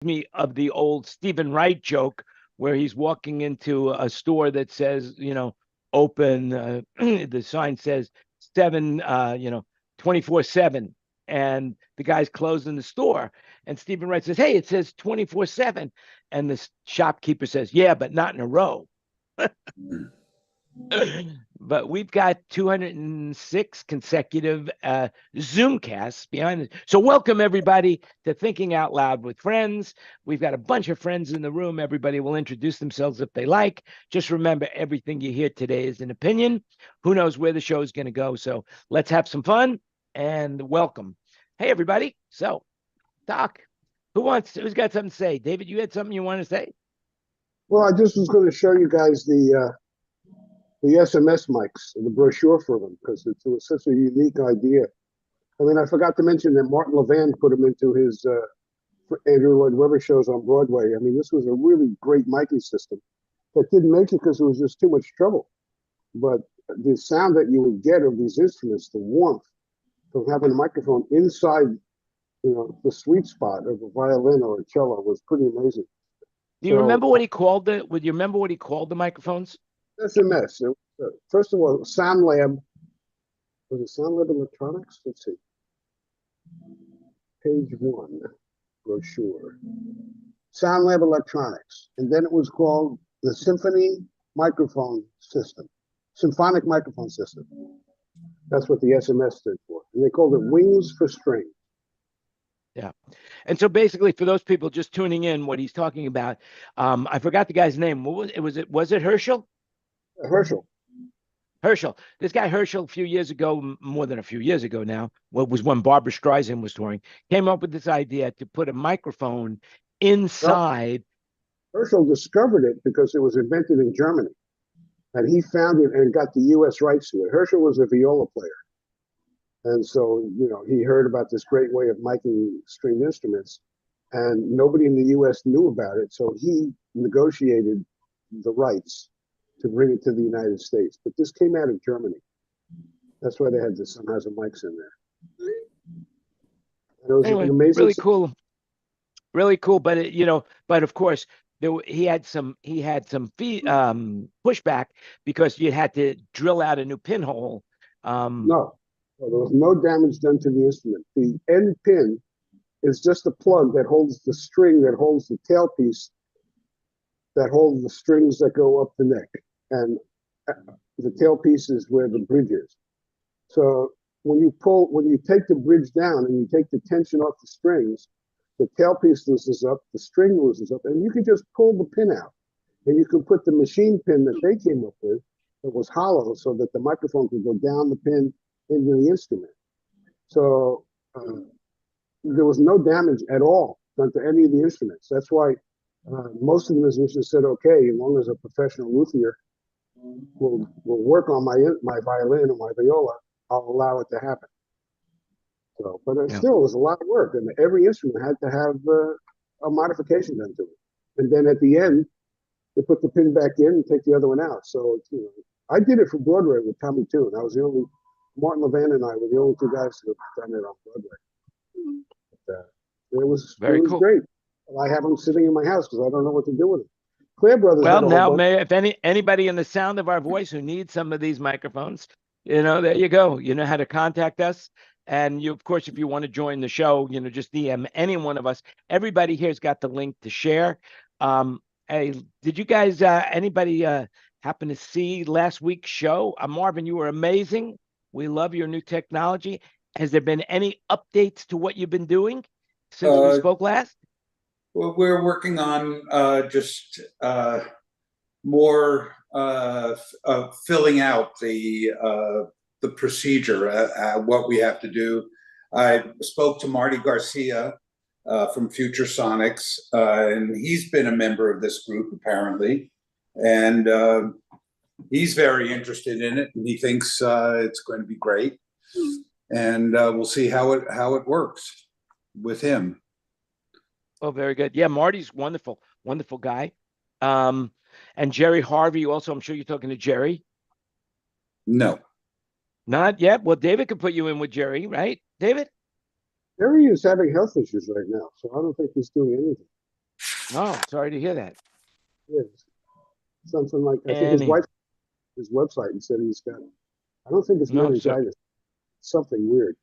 Me of the old Stephen Wright joke where he's walking into a store that says, open. The sign says 24/7, and the guy's closing the store. And Stephen Wright says, "Hey, it says 24/7," and the shopkeeper says, "Yeah, but not in a row." But we've got 206 consecutive ZoomCasts behind us. So welcome everybody to Thinking Out Loud with Friends. We've got a bunch of friends in the room. Everybody will introduce themselves if they like. Just remember, everything you hear today is an opinion. Who knows where the show is going to go? So let's have some fun and welcome. Hey everybody. So Doc, who's got something to say? David, you had something you want to say? Well, I just was going to show you guys the SMS mics, the brochure for them, because it was such a unique idea. I mean, I forgot to mention that Martin Levan put them into his Andrew Lloyd Webber shows on Broadway. I mean, this was a really great miking system that didn't make it because it was just too much trouble. But the sound that you would get of these instruments, the warmth from having a microphone inside, the sweet spot of a violin or a cello was pretty amazing. Do you remember what he called it? Would you remember what he called the microphones? SMS. First of all, Sound Lab. Was it Sound Lab Electronics? Let's see. Page 1, brochure. Sound Lab Electronics. And then it was called the Symphony Microphone System. Symphonic Microphone System. That's what the SMS stood for. And they called it Wings for String. Yeah. And so basically for those people just tuning in, what he's talking about, I forgot the guy's name. What was it Herschel? Herschel. This guy Herschel, a few years ago, more than a few years ago now, was when Barbra Streisand was touring, came up with this idea to put a microphone inside. Well, Herschel discovered it because it was invented in Germany. And he found it and got the U.S. rights to it. Herschel was a viola player. And so, he heard about this great way of miking stringed instruments, and nobody in the U.S. knew about it. So he negotiated the rights to bring it to the United States. But this came out of Germany. That's why they had the Sennheiser mics in there. And it was an amazing, really cool. Really cool. But but of course, he had some pushback because you had to drill out a new pinhole. No, there was no damage done to the instrument. The end pin is just a plug that holds the string, that holds the tailpiece, that holds the strings that go up the neck. And the tailpiece is where the bridge is. So when you take the bridge down and you take the tension off the strings, the tailpiece loosens up, the string loosens up, and you can just pull the pin out. And you can put the machine pin that they came up with that was hollow so that the microphone could go down the pin into the instrument. So there was no damage at all done to any of the instruments. That's why most of the musicians said, okay, as long as a professional luthier will work on my violin or my viola, I'll allow it to happen. So, but still, it was a lot of work, and every instrument had to have a modification done to it. And then at the end, they put the pin back in and take the other one out. So, I did it for Broadway with Tommy Tune. I was the only, Martin Levan and I were the only two guys who have done it on Broadway. But, it was cool. Great. I have them sitting in my house because I don't know what to do with them. Claire Brothers. Well, now, if anybody in the sound of our voice who needs some of these microphones, there you go. You know how to contact us. And you, of course, if you want to join the show, just DM any one of us. Everybody here's got the link to share. Hey, did you guys, anybody happen to see last week's show? Marvin, you were amazing. We love your new technology. Has there been any updates to what you've been doing since we spoke last? Well, we're working on just more filling out the procedure, what we have to do. I spoke to Marty Garcia from Future Sonics, and he's been a member of this group apparently, and he's very interested in it, and he thinks it's going to be great, and we'll see how it works with him. Oh, very good. Yeah, Marty's wonderful, wonderful guy. And Jerry Harvey also, I'm sure you're talking to Jerry. No. Not yet. Well, David could put you in with Jerry, right, David? Jerry is having health issues right now, so I don't think he's doing anything. Oh, sorry to hear that. Yes. Something like, I think And his wife, his website, and said he's got, I don't think it's no, so meningitis, something weird.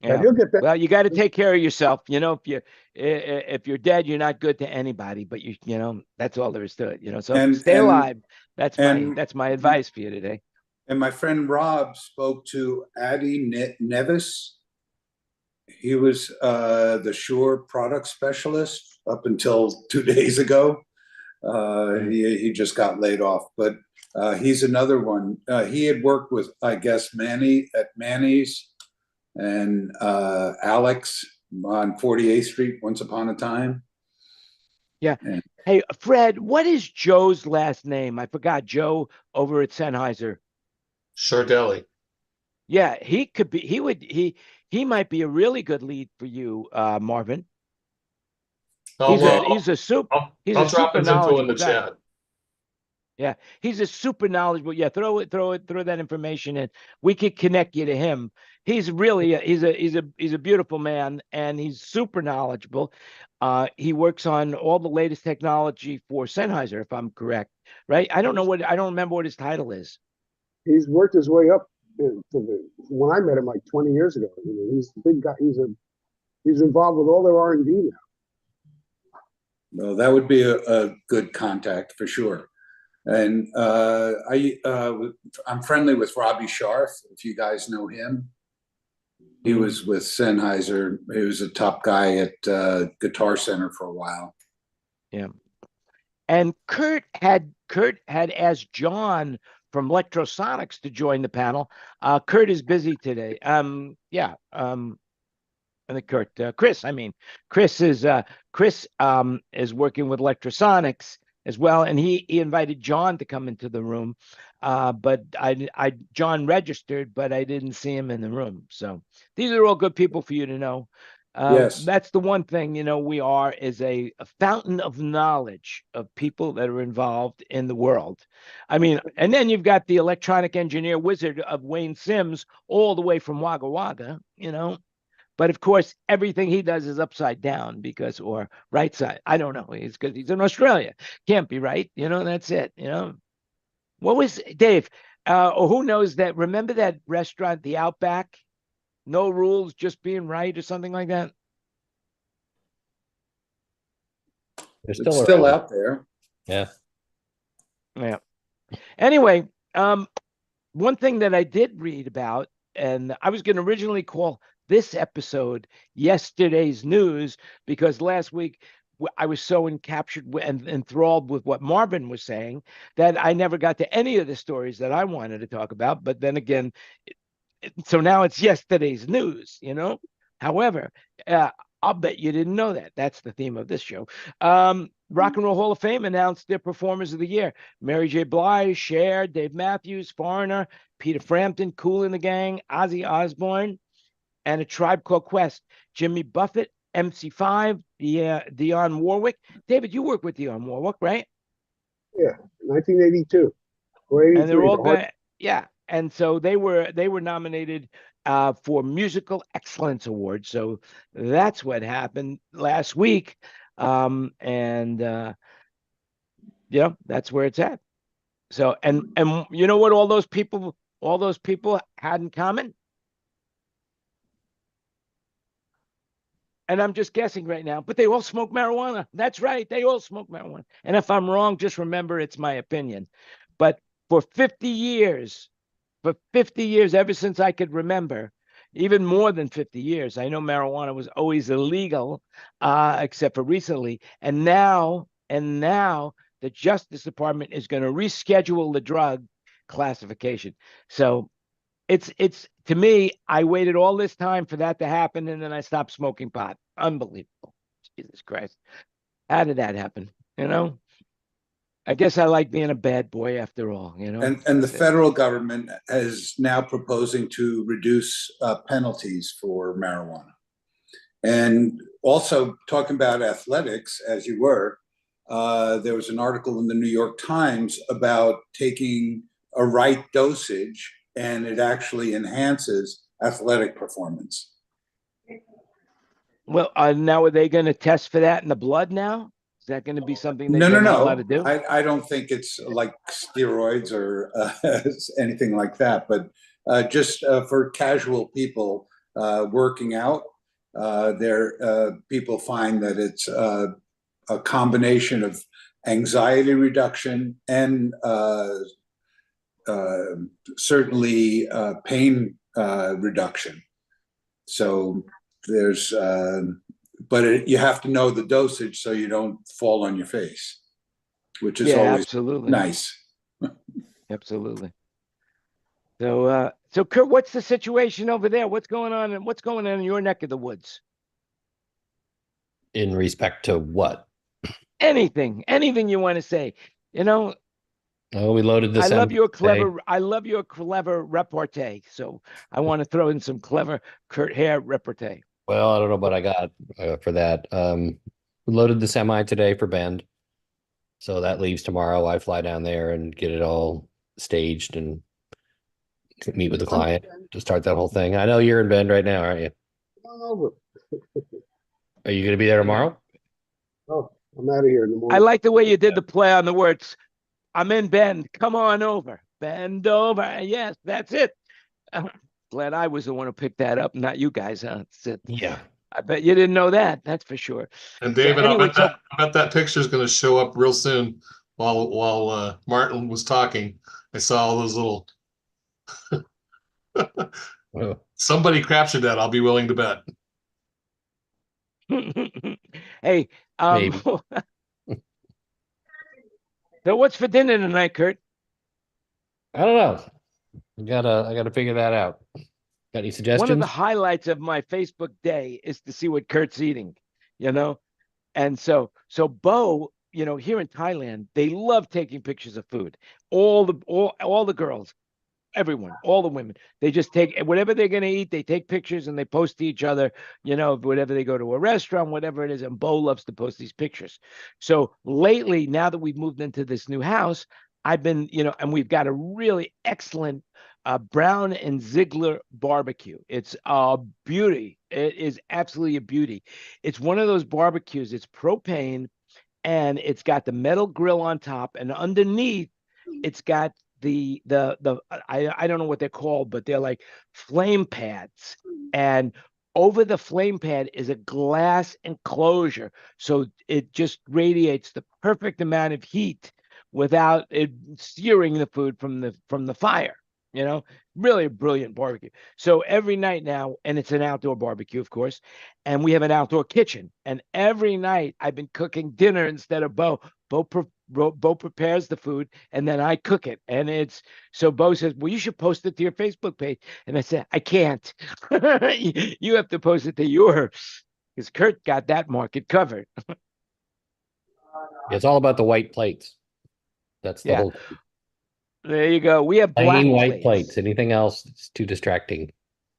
But yeah. he'll get better. Well, you got to take care of yourself. You know, if you're dead, you're not good to anybody. But you know, that's all there is to it. You know, so And stay alive. That's and my advice for you today. and my friend Rob spoke to Adi Nevis. He was the Shure product specialist up until 2 days ago. He just got laid off, but he's another one. He had worked with, I guess, Manny at Manny's and Alex on 48th Street once upon a time. Yeah. And Hey, Fred, what is Joe's last name? I forgot. Joe over at Sennheiser. Sardelli. Yeah, he could be. He might be a really good lead for you, Marvin. He's a super I'll drop his info in the knowledgeable guy. chat. Yeah, he's a super knowledgeable. Yeah, throw that information in. We could connect you to him. He's really he's a beautiful man, and he's super knowledgeable. He works on all the latest technology for Sennheiser, if I'm correct, right? I don't remember what his title is. He's worked his way up when I met him like 20 years ago. You know, he's a big guy. He's involved with all their R&D now. well, that would be a good contact for sure. And I'm friendly with Robbie Scharf, if you guys know him. He was with Sennheiser. He was a top guy at Guitar Center for a while. Yeah. And Kurt had asked John from Electrosonics to join the panel. Kurt is busy today. I think Chris is working with Electrosonics as well, and he invited John to come into the room. But John registered, but I didn't see him in the room. So these are all good people for you to know. Yes. That's the one thing, we are is a fountain of knowledge of people that are involved in the world. I mean, and then you've got the electronic engineer wizard of Wayne Sims all the way from Wagga Wagga, But of course, everything he does is upside down or right side. I don't know. It's because he's in Australia. Can't be right. That's it. What was Dave? Or who knows that? Remember that restaurant, the Outback? No rules, just being right, or something like that. It's still out there. Yeah. Yeah. Anyway, one thing that I did read about, and I was going to originally call this episode Yesterday's News, because last week I was so encaptured and enthralled with what Marvin was saying that I never got to any of the stories that I wanted to talk about. But then again, so now it's Yesterday's News, However, I'll bet you didn't know that. That's the theme of this show. Rock and Roll Hall of Fame announced their performers of the year. Mary J. Blige, Cher, Dave Matthews, Foreigner, Peter Frampton, Kool and the Gang, Ozzy Osbourne, and A Tribe Called Quest. Jimmy Buffett, MC5, Dionne Warwick. David, you work with Dionne Warwick, right? Yeah, 1982 or 83. And they're all good. Yeah. And so they were nominated for Musical Excellence Award. So that's what happened last week. That's where it's at. So and you know what all those people had in common? And I'm just guessing right now, but they all smoke marijuana. That's right. They all smoke marijuana. And if I'm wrong, just remember it's my opinion. But for 50 years, ever since I could remember, even more than 50 years, I know marijuana was always illegal, except for recently. And now the Justice Department is going to reschedule the drug classification. So it's to me, I waited all this time for that to happen, and then I stopped smoking pot. Unbelievable. Jesus Christ. How did that happen? I guess I like being a bad boy after all, And the federal government is now proposing to reduce penalties for marijuana. And also talking about athletics, as you were, there was an article in the New York Times about taking a right dosage, and it actually enhances athletic performance. Well, now are they going to test for that in the blood now? that going to be something that No, no, you're not allowed to no. do? I don't think it's like steroids or anything like that, but just for casual people working out, people find that it's a combination of anxiety reduction and certainly pain reduction. So there's, but you have to know the dosage so you don't fall on your face, which is Yeah, always absolutely. nice. Absolutely. So Kurt, what's the situation over there? What's going on and what's going on in your neck of the woods? In respect to what? Anything you want to say. You know, Oh, we loaded the I love semi your today. clever repartee. So I want to throw in some clever Kurt Hare repartee. Well, I don't know what I got for that. We loaded the semi today for Bend. So that leaves tomorrow. I fly down there and get it all staged and meet with the client to start that whole thing. I know you're in Bend right now, aren't you? Come on over. Are you going to be there tomorrow? Oh, I'm out of here in the morning. I like the way you did the play on the words. I'm in Bend. Come on over. Bend over. Yes, that's it. Glad I was the one who picked that up, not you guys. Huh? Yeah. I bet you didn't know that. That's for sure. And David, anyway, I bet that picture is going to show up real soon. While Martin was talking, I saw all those little. Somebody captured that. I'll be willing to bet. Hey, Maybe. So what's for dinner tonight, Kurt? I don't know. I gotta figure that out. Got any suggestions? One of the highlights of my Facebook day is to see what Kurt's eating, you know? And so Bo, here in Thailand, they love taking pictures of food. All the girls, everyone, all the women, they just take whatever they're going to eat. They take pictures and they post to each other, whatever they go to a restaurant, whatever it is. And Bo loves to post these pictures. So lately, now that we've moved into this new house, I've been, and we've got a really excellent Brown and Ziegler barbecue. It's a beauty. It is absolutely a beauty. It's one of those barbecues. It's propane and it's got the metal grill on top, and underneath it's got I don't know what they're called, but they're like flame pads, and over the flame pad is a glass enclosure, so it just radiates the perfect amount of heat without it searing the food from the fire. Really a brilliant barbecue. So every night now, and it's an outdoor barbecue, of course, and we have an outdoor kitchen. And every night I've been cooking dinner instead of Bo. Bo prepares the food, and then I cook it. And so Bo says, well, you should post it to your Facebook page. And I said, I can't. You have to post it to yours, because Kurt got that market covered. It's all about the white plates. That's the whole. There you go. We have black white plates. Anything else is too distracting.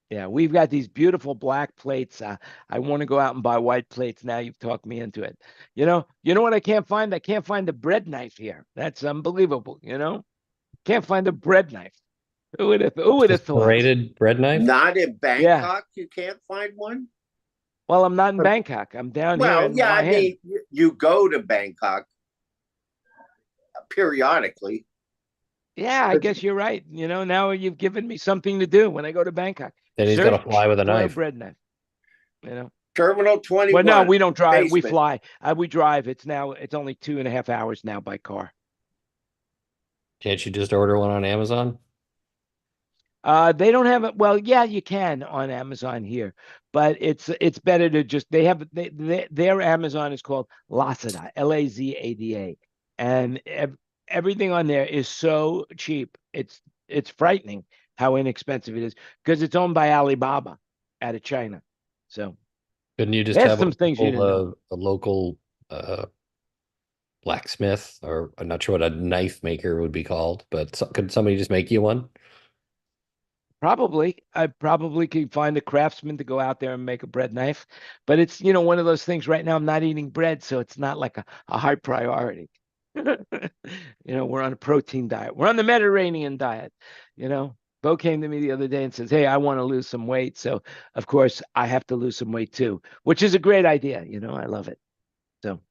Yeah, we've got these beautiful black plates. I want to go out and buy white plates. Now you've talked me into it. You know what I can't find? I can't find the bread knife here. That's unbelievable. Can't find a bread knife. Who would have thought? Serrated bread knife? Not in Bangkok, you can't find one? Well, I'm not in Bangkok. I'm down here in I Hue. mean, you go to Bangkok periodically. Yeah, I guess you're right. Now you've given me something to do when I go to Bangkok. Then he's got to fly with a knife. Bread knife. Terminal 21. Well, no, we don't drive. Basement. We fly. We drive. It's only 2.5 hours now by car. Can't you just order one on Amazon? They don't have it. Well, yeah, you can on Amazon here, but it's better to just, their Amazon is called Lazada, Lazada, and everything on there is so cheap. It's frightening how inexpensive it is, because it's owned by Alibaba out of China. So couldn't you just have a local blacksmith, or I'm not sure what a knife maker would be called, but could somebody just make you one? Probably. I probably could find a craftsman to go out there and make a bread knife, but it's, one of those things. Right now I'm not eating bread, so it's not like a high priority. We're on a protein diet. We're on the Mediterranean diet. Bo came to me the other day and says, hey, I want to lose some weight. So of course I have to lose some weight too, which is a great idea. I love it. So,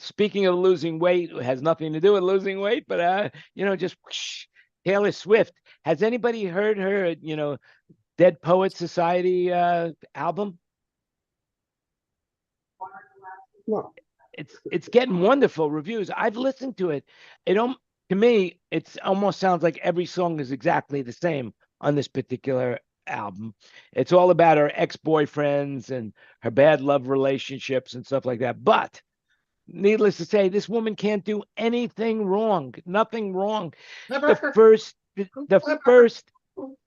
Speaking of losing weight, it has nothing to do with losing weight, but just whoosh, Taylor Swift. Has anybody heard her, Dead Poet Society album? No. It's getting wonderful reviews. I've listened to it. To me, it almost sounds like every song is exactly the same on this particular album. It's all about her ex-boyfriends and her bad love relationships and stuff like that. But needless to say, this woman can't do anything wrong. Nothing wrong. The first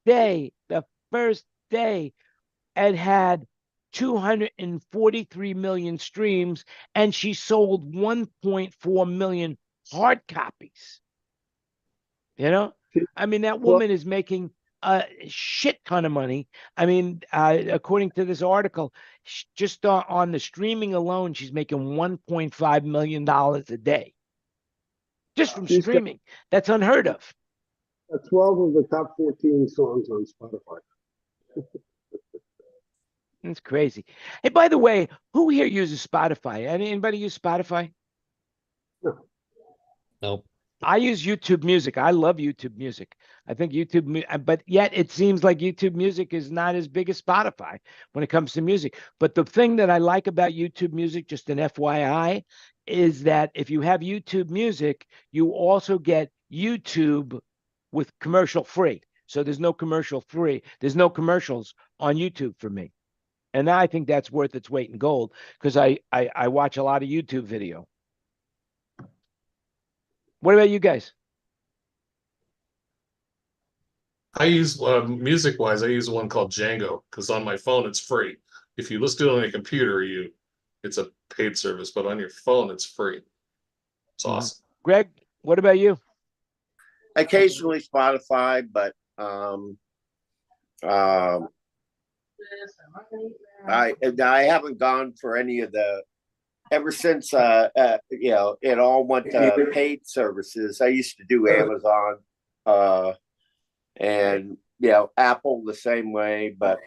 day, it had 243 million streams, and she sold 1.4 million hard copies. I mean, that woman is making a shit ton of money. I mean, according to this article, just on the streaming alone, she's making $1.5 million a day. Just from streaming. That's unheard of. 12 of the top 14 songs on Spotify. It's crazy. Hey, by the way, who here uses Spotify? Anybody use Spotify? No. Nope. I use YouTube Music. I love YouTube Music. I think but yet it seems like YouTube Music is not as big as Spotify when it comes to music. But the thing that I like about YouTube Music, just an FYI, is that if you have YouTube Music, you also get YouTube with commercial free. So there's no commercials on YouTube for me. And I think that's worth its weight in gold because I watch a lot of YouTube video. What about you guys? I use music-wise, I use one called Django because on my phone it's free. If you listen to it on your computer, it's a paid service, but on your phone it's free. It's awesome. Greg, what about you? Occasionally Spotify, but I haven't gone for any of the ever since it all went to paid services. I used to do Amazon and Apple the same way, but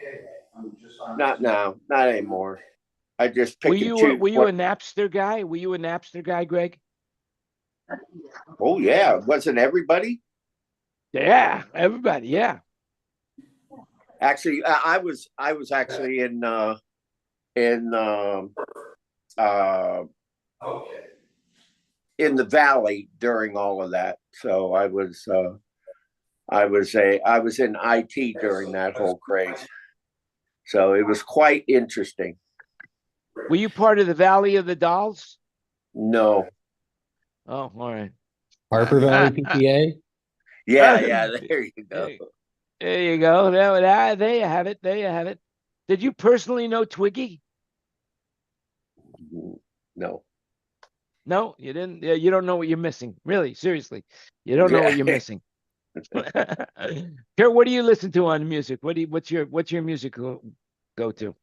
not now, not anymore. I just pick and choose. Were you a Napster guy? Were you a Napster guy, Greg? Oh yeah, wasn't everybody? Yeah, everybody. Yeah. Actually, I was actually in the Valley during all of that. So I was in IT during that whole craze. So it was quite interesting. Were you part of the Valley of the Dolls? No. Oh, all right. Harper Valley PTA? Yeah, there you go. There you go. There you have it. There you have it. Did you personally know Twiggy? No. No, you didn't. Yeah, you don't know what you're missing. Really, seriously, you don't know what you're missing. Kurt, what do you listen to on music? What's your music go to?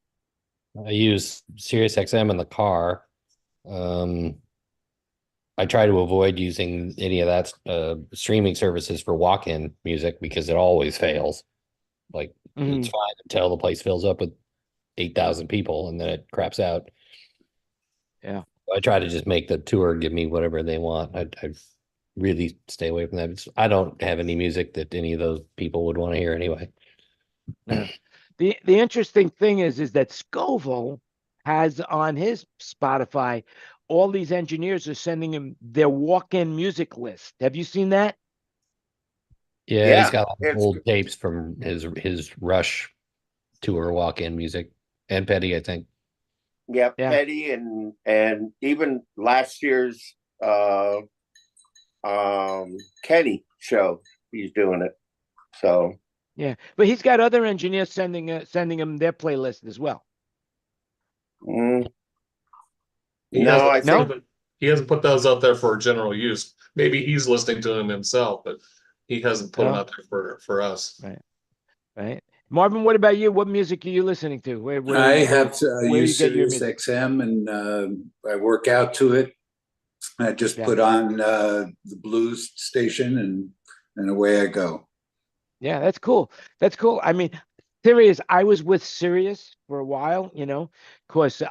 I use Sirius XM in the car. I try to avoid using any of that streaming services for walk-in music because it always fails. Like it's fine until the place fills up with 8,000 people and then it craps out. Yeah. I try to just make the tour give me whatever they want. I really stay away from that. I don't have any music that any of those people would want to hear anyway. Yeah. The interesting thing is that Scoville has on his Spotify, all these engineers are sending him their walk-in music list. Have you seen that? Yeah, he's got old tapes from his Rush tour walk-in music and Petty, I think. Yeah, Petty and even last year's Kenny show, he's doing it. So yeah, but he's got other engineers sending him their playlist as well. He hasn't put those out there for general use. Maybe he's listening to them himself, but he hasn't put them out there for us. Right. Marvin, what about you? What music are you listening to? I have used Sirius XM, and I work out to it. I just put on the blues station, and away I go. Yeah, that's cool. That's cool. I mean, Sirius, I was with Sirius for a while, because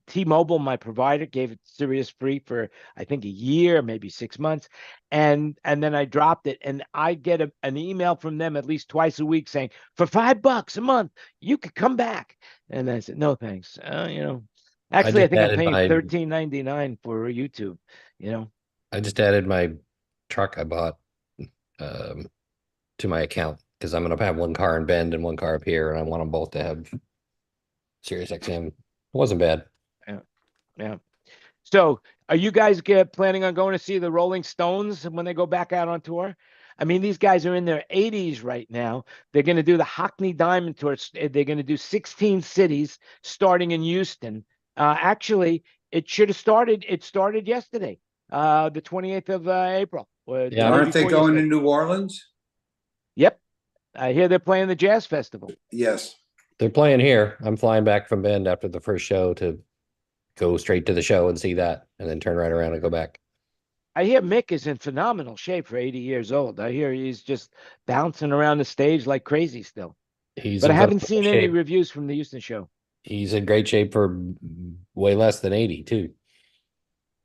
T-Mobile, my provider, gave it Sirius free for I think a year, maybe 6 months, and then I dropped it, and I get an email from them at least twice a week saying, for $5 a month, you could come back, and I said, no thanks, Actually, I just think I'm added paying my $13.99 for YouTube, I just added my truck I bought to my account because I'm gonna have one car in Bend and one car up here, and I want them both to have Sirius XM. It wasn't bad. Yeah. So, are you guys planning on going to see the Rolling Stones when they go back out on tour? I mean, these guys are in their 80s right now. They're going to do the Hockney Diamond Tour. They're going to do 16 cities starting in Houston. Actually, it should have started. It started yesterday, the 28th of April. Or the Yeah, day Aren't they before going to yesterday. New Orleans? Yep. I hear they're playing the Jazz Festival. Yes. They're playing here. I'm flying back from Bend after the first show to go straight to the show and see that, and then turn right around and go back. I hear Mick is in phenomenal shape for 80 years old. I hear he's just bouncing around the stage like crazy still. He's But I in haven't phenomenal seen any shape. reviews from the Houston show. He's in great shape for way less than 80 too.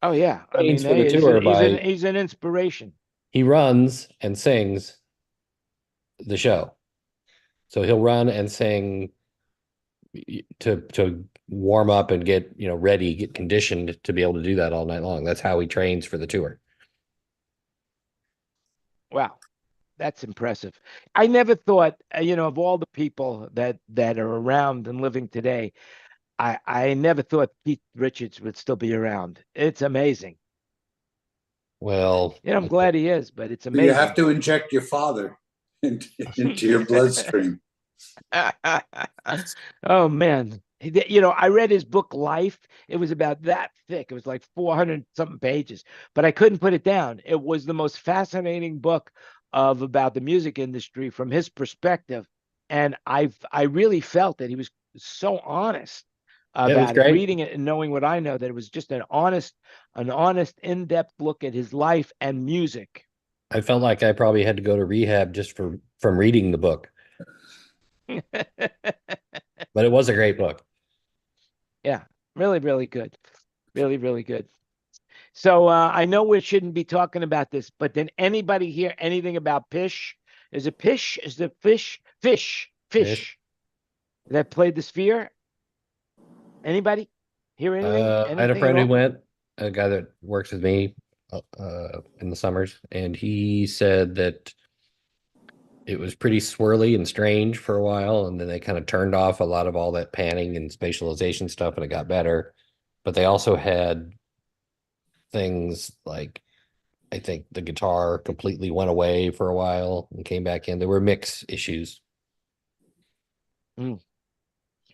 Oh yeah, I mean, Trains for the hey, tour he's an inspiration. he runs and sings the show. So he'll run and sing to warm up and get, ready, get conditioned to be able to do that all night long. That's how he trains for the tour. Wow, that's impressive. I never thought, of all the people that are around and living today, I never thought Keith Richards would still be around. It's amazing. Well, I'm glad he is, but it's You amazing. have to inject your father into your bloodstream. Oh man. I read his book Life. It was about that thick. It was like 400 something pages, but I couldn't put it down. It was the most fascinating book about the music industry from his perspective. And I really felt that he was so honest it was about it, great. reading it and knowing what I know, that it was just an honest, in-depth look at his life and music. I felt like I probably had to go to rehab just from reading the book, but it was a great book. Yeah, really, really good. Really, really good. So I know we shouldn't be talking about this, but did anybody hear anything about Pish? Is it Pish? Is it Fish? Fish. That played the Sphere? Anybody hear anything? I had a Anything friend at who all? went, a guy that works with me in the summers, and he said that it was pretty swirly and strange for a while, and then they kind of turned off a lot of all that panning and spatialization stuff, and it got better. But they also had things like, I think the guitar completely went away for a while and came back in. There were mix issues. Mm.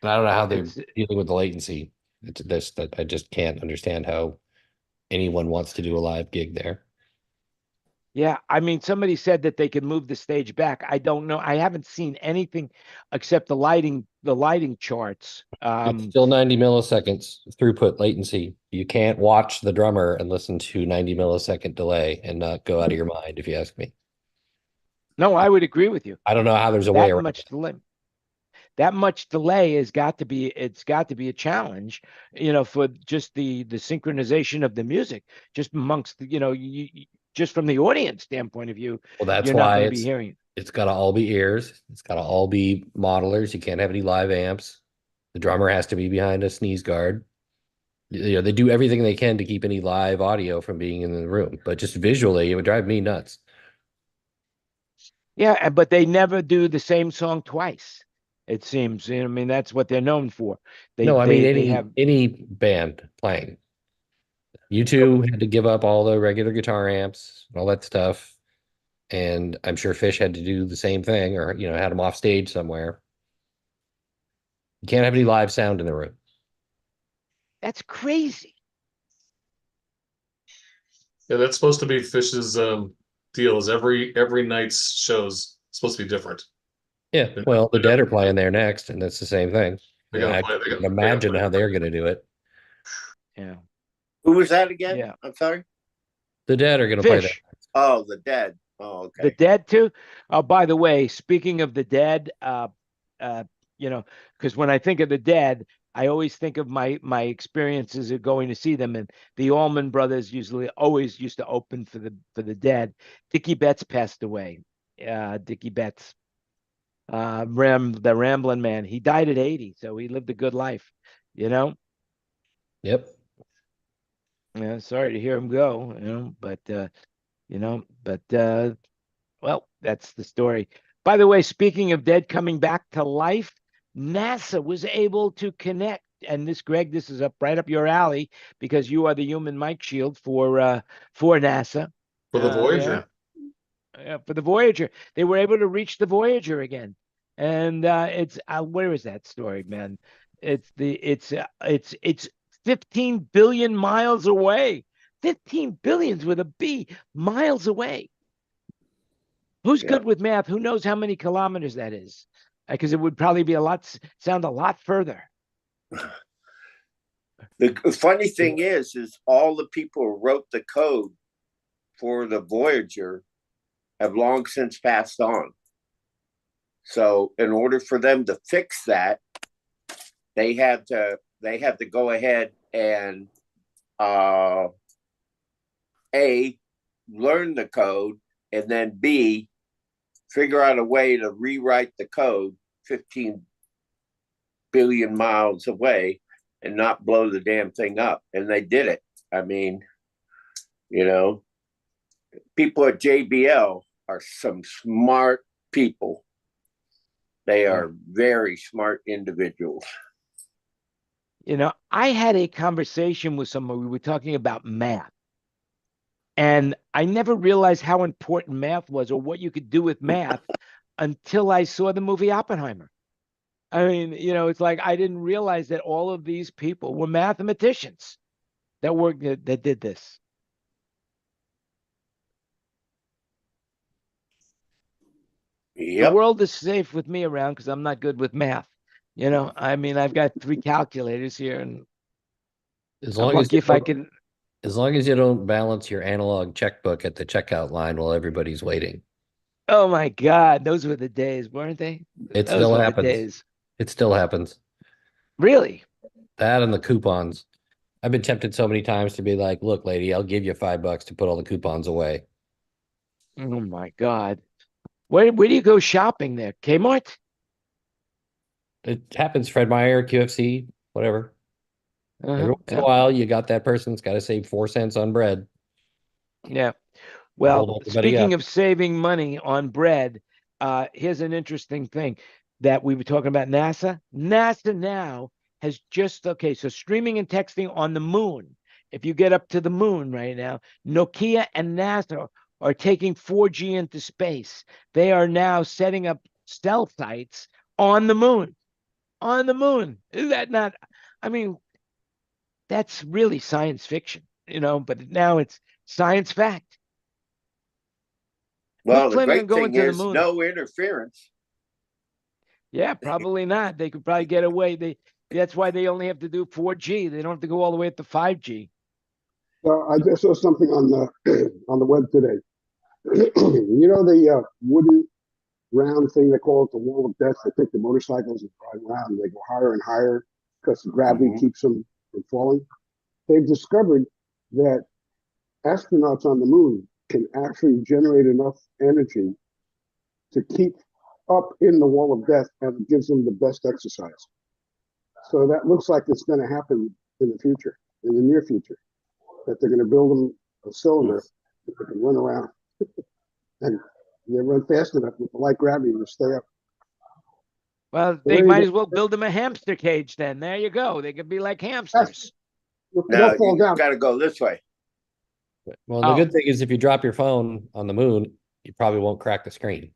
And I don't know how they're It's dealing with the latency. It's this that I just can't understand how anyone wants to do a live gig there. Yeah, I mean, somebody said that they could move the stage back. I don't know. I haven't seen anything except the lighting charts. It's still 90 milliseconds throughput latency. You can't watch the drummer and listen to 90 millisecond delay and not go out of your mind, if you ask me. No, I would agree with you. I don't know how there's a way That around much it. delay. That much delay it's got to be a challenge, for just the synchronization of the music, just amongst just from the audience standpoint of view. Well, that's You're not why going to be hearing it. it's got to all be ears. It's got to all be modelers. You can't have any live amps. The drummer has to be behind a sneeze guard. They do everything they can to keep any live audio from being in the room, but just visually, it would drive me nuts. Yeah, but they never do the same song twice, it seems. I mean, that's what they're known for. No, I mean They have. any band playing. U2 had to give up all the regular guitar amps, all that stuff. And I'm sure Fish had to do the same thing, or had them off stage somewhere. You can't have any live sound in the room. That's crazy. Yeah, that's supposed to be Fish's deal. Is every night's shows supposed to be different. Yeah, well, the Dead are playing there next, and that's the same thing. They gotta I play. can imagine how they're going to do it. Yeah. Who was that again? Yeah. I'm sorry. The Dead are going to play there. Fish. Oh, the Dead. Oh, The okay. Dead too. Oh, by the way, speaking of the Dead, you know, because when I think of the Dead, I always think of my experiences of going to see them, and the Allman Brothers always used to open for the Dead. Dickie Betts passed away. Dickie Betts, the Ramblin' Man. He died at 80, so he lived a good life. You know. Yep. Yeah, sorry to hear him go. Well, that's the story. By the way, speaking of Dead coming back to life, NASA was able to connect. And this, Greg, this is right up your alley because you are the human mic shield for NASA. For the Voyager. For the Voyager. They were able to reach the Voyager again. And it's where is that story, man? It's 15 billion miles away. 15 billions with a B, miles away. Who's good with math? Who knows how many kilometers that is? Because it would probably be sound a lot further. The funny thing is all the people who wrote the code for the Voyager have long since passed on. So in order for them to fix that, they had to go ahead and A, learn the code, and then B, figure out a way to rewrite the code 15 billion miles away and not blow the damn thing up. And they did it. I mean, you know, people at JBL are some smart people. They are very smart individuals. You know, I had a conversation with someone. We were talking about math. And I never realized how important math was or what you could do with math until I saw the movie Oppenheimer. I mean, you know, it's like I didn't realize that all of these people were mathematicians that did this. Yep. The world is safe with me around because I'm not good with math. You know, I mean, I've got 3 calculators here, and As I'm long as lucky if I can. As long as you don't balance your analog checkbook at the checkout line while everybody's waiting. Oh my God, those were the days, weren't they? It Those still were the happens. days. It still happens. Really? That and the coupons. I've been tempted so many times to be like, look, lady, I'll give you $5 to put all the coupons away. Oh my God. Where do you go shopping there? Kmart? It happens, Fred Meyer, QFC, whatever. Every once in a Yeah. while, you got that person that's got to save 4 cents on bread. Yeah. Hold Well, everybody speaking up. of saving money on bread, here's an interesting thing that we were talking about NASA. NASA now has so streaming and texting on the moon. If you get up to the moon right now, Nokia and NASA are taking 4G into space. They are now setting up cell sites on the moon. On the moon. Is that not? I mean, that's really science fiction, you know, but now it's science fact. Well, Who's the planning on great going thing to the is moon? no interference. Yeah, probably not. They could probably get away. That's why they only have to do 4G. They don't have to go all the way up to 5G. So I just saw something on the on the web today. You know the wooden round thing they call it the wall of death. They take the motorcycles and drive around. And they go higher and higher because the gravity keeps them from falling. They've discovered that astronauts on the moon can actually generate enough energy to keep up in the wall of death, and it gives them the best exercise. So that looks like it's going to happen in the future, in the near future, that they're going to build them a cylinder that they can run around. And they run fast enough with the light gravity to stay up. Well, they might as well build them a hamster cage then. There you go. They could be like hamsters. Now They'll fall you down. got to go this way. Well, the good thing is if you drop your phone on the moon, you probably won't crack the screen.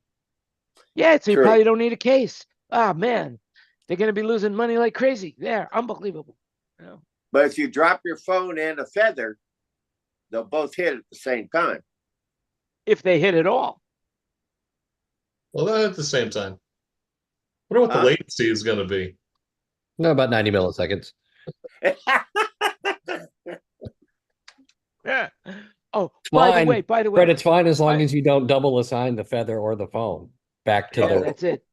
Yeah, so you True. probably don't need a case. Ah, man, they're going to be losing money like crazy. There, unbelievable. You know? But if you drop your phone and a feather, they'll both hit at the same time. If they hit at all. Well, not at the same time. Wonder what the latency is going to be. No, about 90 milliseconds. Yeah. Oh, It's by fine. the way, Fred, it's fine as long as you don't double assign the feather or the phone back to yeah, the. that's it.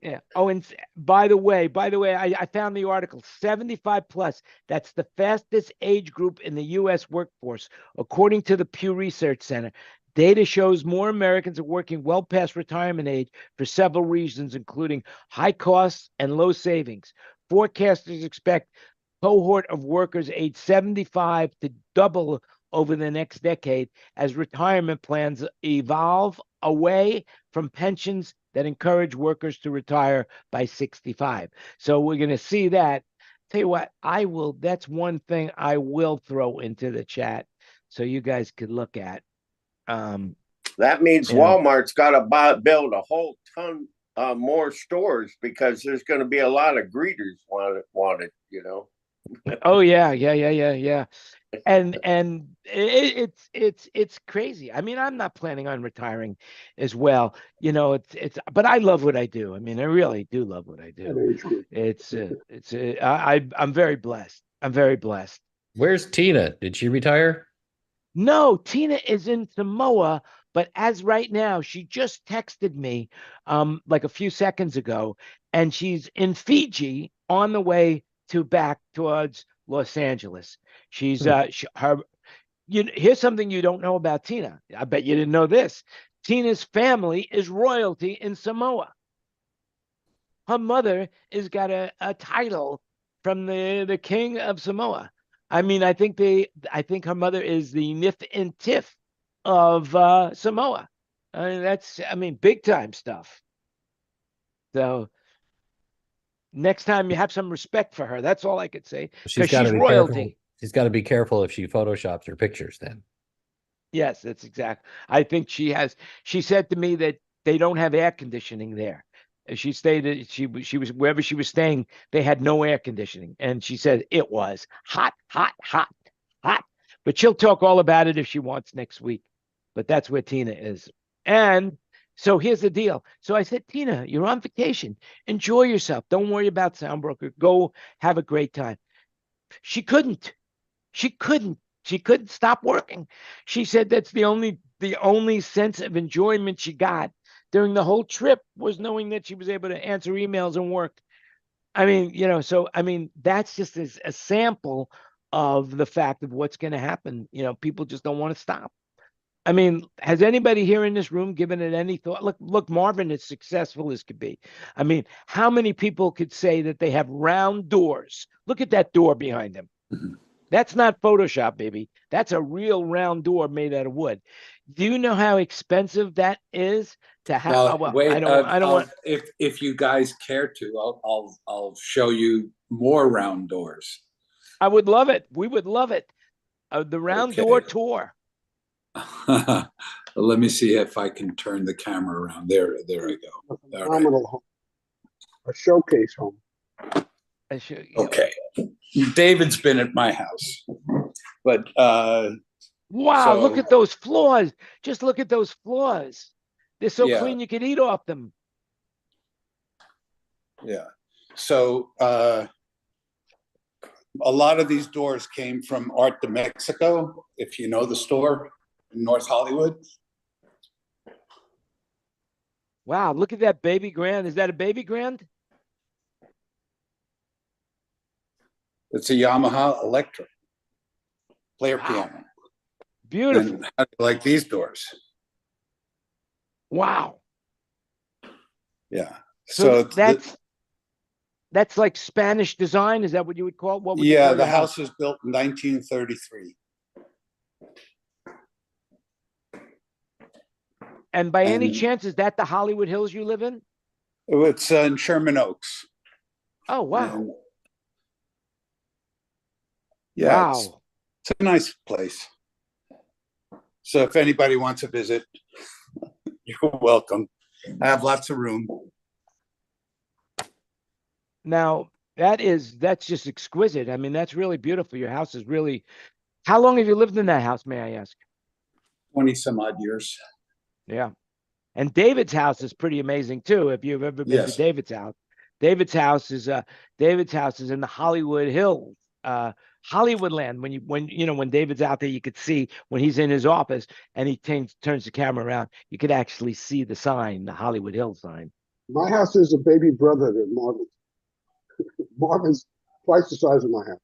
Yeah. Oh, and by the way, I found the article 75 plus. That's the fastest age group in the U.S. workforce, according to the Pew Research Center. Data shows more Americans are working well past retirement age for several reasons, including high costs and low savings. Forecasters expect cohort of workers age 75 to double over the next decade as retirement plans evolve away from pensions that encourage workers to retire by 65. So we're going to see that. Tell you what, that's one thing I will throw into the chat so you guys could look at. That means You know. Walmart's got to build a whole ton more stores because there's going to be a lot of greeters wanted, you know. Oh yeah. And it's crazy. I mean, I'm not planning on retiring as well. You know, but I love what I do. I mean, I really do love what I That do. age group. I'm very blessed. I'm very blessed. Where's Tina? Did she retire? No, Tina is in Samoa, but as right now, she just texted me like a few seconds ago, and she's in Fiji on the way back towards Los Angeles. She's here's something you don't know about Tina. I bet you didn't know this. Tina's family is royalty in Samoa. Her mother has got a title from the king of Samoa. I mean, I think her mother is the Nif and Tiff of Samoa. I mean, big time stuff. So next time you have some respect for her. That's all I could say. She's Because got to she's be royalty. careful. She's got to be careful if she photoshops her pictures then. Yes, that's exact. I think she said to me that they don't have air conditioning there. She stated she was wherever she was staying, they had no air conditioning. And she said it was hot. But she'll talk all about it if she wants next week. But that's where Tina is. And so here's the deal. So I said, Tina, you're on vacation. Enjoy yourself. Don't worry about Soundbroker. Go have a great time. She couldn't stop working. She said that's the only sense of enjoyment she got during the whole trip was knowing that she was able to answer emails and work. I mean, you know, so I mean, that's just a sample of the fact of what's going to happen. You know, people just don't want to stop. I mean, has anybody here in this room given it any thought? Look, Marvin is successful as could be. I mean, how many people could say that they have round doors? Look at that door behind him. Mhm. That's not Photoshop, baby. That's a real round door made out of wood. Do you know how expensive that is to have? Well, wait. I don't want. If you guys care to, I'll show you more round doors. I would love it. We would love it. The round Okay. door tour. Let me see if I can turn the camera around. There I go. A All right. phenomenal home. A showcase home. Okay. David's been at my house, but wow, so- look at those floors. Just look at those floors. They're so Yeah. clean you could eat off them. yeah. So a lot of these doors came from Art de Mexico, if you know the store in North Hollywood. Wow, look at that baby grand. Is that a baby grand? It's a Yamaha Electric player Wow. piano. Beautiful. And how do you like these doors? Wow. Yeah. So So that's like Spanish design. Is that what you would call it? What would you yeah, call the your house was built in 1933. And by any and- chance, is that the Hollywood Hills you live in? It's in Sherman Oaks. Oh, wow. And yeah, Wow. it's a nice place. So if anybody wants to visit, you're welcome. I have lots of room. Now, that's just exquisite. I mean, that's really beautiful. Your house is really, how long have you lived in that house, may I ask? 20 some odd years. Yeah. And David's house is pretty amazing too. If you've ever been Yes. to David's house, David's house is in the Hollywood Hills, Hollywoodland. When David's out there, you could see when he's in his office and he turns the camera around, you could actually see the sign, the Hollywood Hills sign. My house is a baby brother to Marvin's. Marvin's twice the size of my house.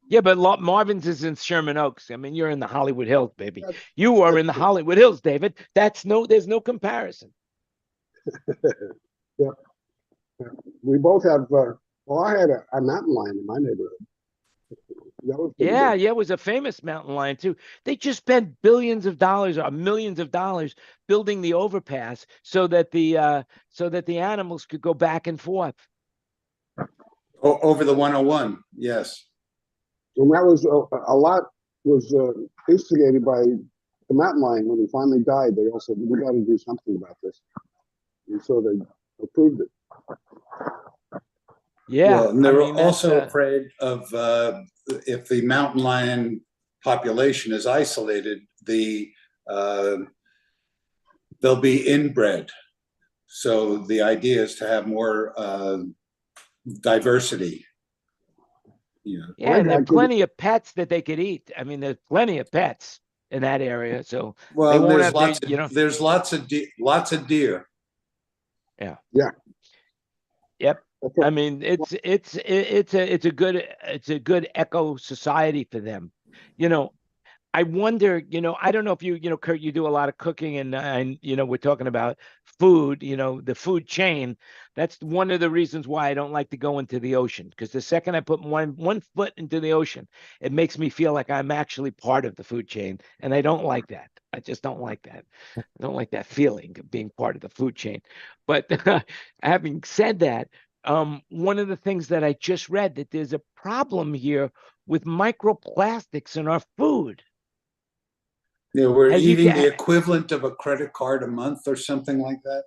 Yeah, but Marvin's is in Sherman Oaks. I mean, you're in the Hollywood Hills, baby. That's- You are that's in the true. Hollywood Hills, David. There's no comparison. Yeah. We both have. Well, I had a mountain lion in my neighborhood. That was pretty Yeah, big. yeah, it was a famous mountain lion too. They just spent billions of dollars or millions of dollars building the overpass so that the animals could go back and forth. Over the 101, yes. And that was a lot was instigated by the mountain lion. When he finally died, they all said, "We got to do something about this," and so they approved it. Yeah, Well, and they I were mean that's also afraid of if the mountain lion population is isolated, they'll be inbred. So the idea is to have more diversity. You know, yeah, and there are Could- plenty of pets that they could eat. I mean, there's plenty of pets in that area, so they well, won't there's have lots to, of you know. there's lots of deer. Yeah. Yeah. Yep. That's what- I mean, it's a good eco society for them. You know, I wonder, I don't know if Kurt, you do a lot of cooking and we're talking about food, the food chain. That's one of the reasons why I don't like to go into the ocean, because the second I put one foot into the ocean, it makes me feel like I'm actually part of the food chain. And I don't like that. I just don't like that. I don't like that feeling of being part of the food chain. But having said that, one of the things that I just read, that there's a problem here with microplastics in our food. You know, we're Have you eating the got, equivalent of a credit card a month or something like that.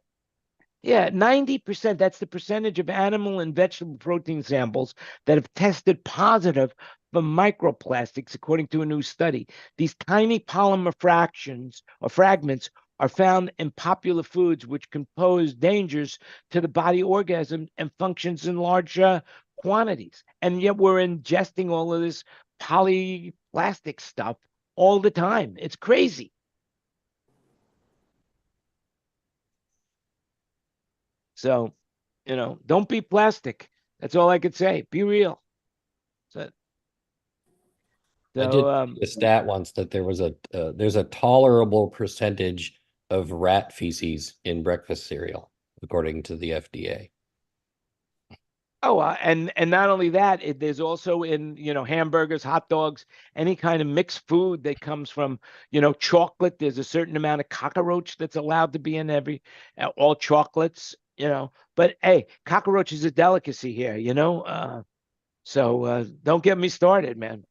yeah, 90%, that's the percentage of animal and vegetable protein samples that have tested positive for microplastics, according to a new study. These tiny polymer fractions or fragments are found in popular foods, which can pose dangers to the body organism and functions in large quantities. And yet we're ingesting all of this polyplastic stuff all the time. It's crazy. So, don't be plastic. That's all I could say. Be real. So, I did so see a stat once that there's a tolerable percentage of rat feces in breakfast cereal, according to the FDA. and not only that, there's also in hamburgers, hot dogs, any kind of mixed food that comes from chocolate. There's a certain amount of cockroach that's allowed to be in all chocolates. But hey, cockroach is a delicacy here. So don't get me started, man.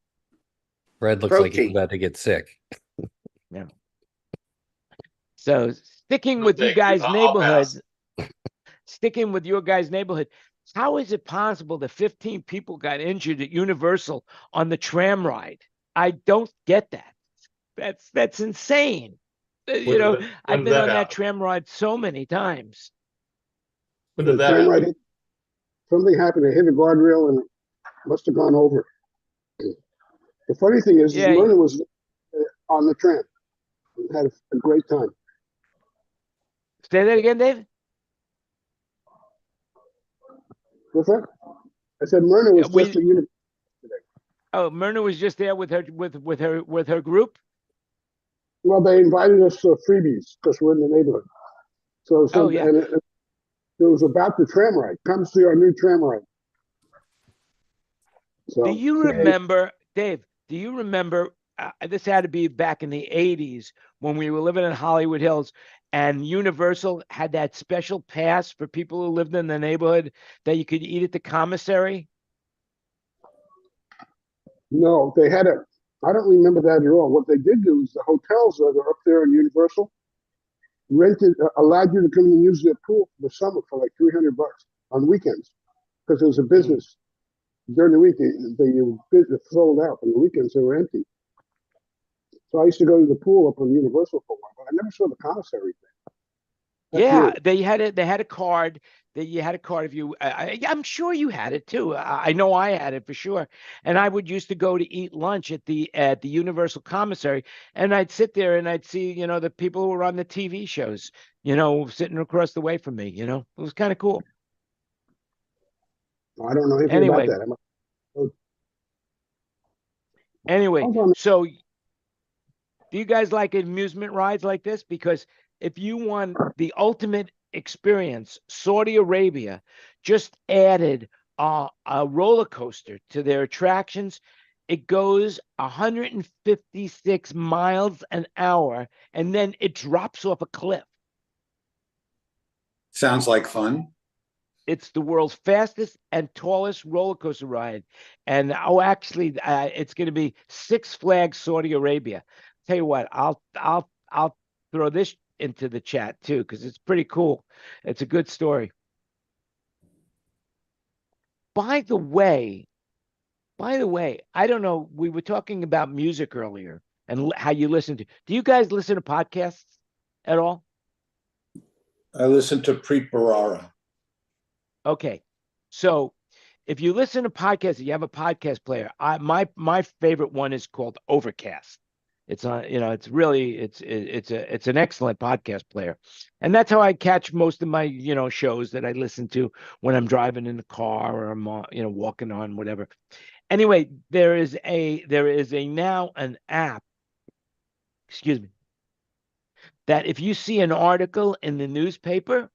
Fred looks like he's Protein. about to get sick. Yeah. So sticking with you Thank you. guys' I'll neighborhood, pass. sticking with your guys' neighborhood, how is it possible that 15 people got injured at Universal on the tram ride? I don't get that. That's insane. When I've did been that on that happen? tram ride so many times. When The did that tram happen? ride, something happened. It hit a guardrail and it must have gone over. The funny thing is Yeah. Myrna was on the tram and had a great time. Say that again, Dave. What's that? I said Myrna was We- just a unit. Oh, Myrna was just there with her group. Well, they invited us to freebies because we're in the neighborhood. So Oh, yeah. and it was about the tram ride. Come see our new tram ride. So Do you remember, Dave? Do you remember? This had to be back in the 80s when we were living in Hollywood Hills, and Universal had that special pass for people who lived in the neighborhood that you could eat at the commissary. No, they had a. I don't remember that at all. What they did do is the hotels that are up there in Universal allowed you to come and use their pool for the summer for like $300 on weekends because it was a business. During the week, they sold out. On the weekends, they were empty. So I used to go to the pool up on Universal for a while, but I never saw the commissary thing. That's Yeah, weird. they had it. They had a card that you had a card if you. I'm sure you had it too. I know I had it for sure. And I would used to go to eat lunch at the Universal Commissary, and I'd sit there and I'd see the people who were on the TV shows. sitting across the way from me. It was kind of cool. I don't know anything Anyway. about that. Anyway, Hold on. so do you guys like amusement rides like this? Because if you want the ultimate experience, Saudi Arabia just added a roller coaster to their attractions. It goes 156 miles an hour, and then it drops off a cliff. Sounds like fun. It's the world's fastest and tallest roller coaster ride. And actually, it's going to be Six Flags Saudi Arabia. Tell you what, I'll throw this into the chat too, because it's pretty cool. It's a good story. By the way, I don't know. We were talking about music earlier and how you listen to. Do you guys listen to podcasts at all? I listened to Preet Bharara. Okay, so if you listen to podcasts, you have a podcast player. My favorite one is called Overcast. It's on, it's really it's an excellent podcast player, and that's how I catch most of my shows that I listen to when I'm driving in the car or I'm walking on whatever. Anyway, there is a now an app, excuse me, that if you see an article in the newspaper,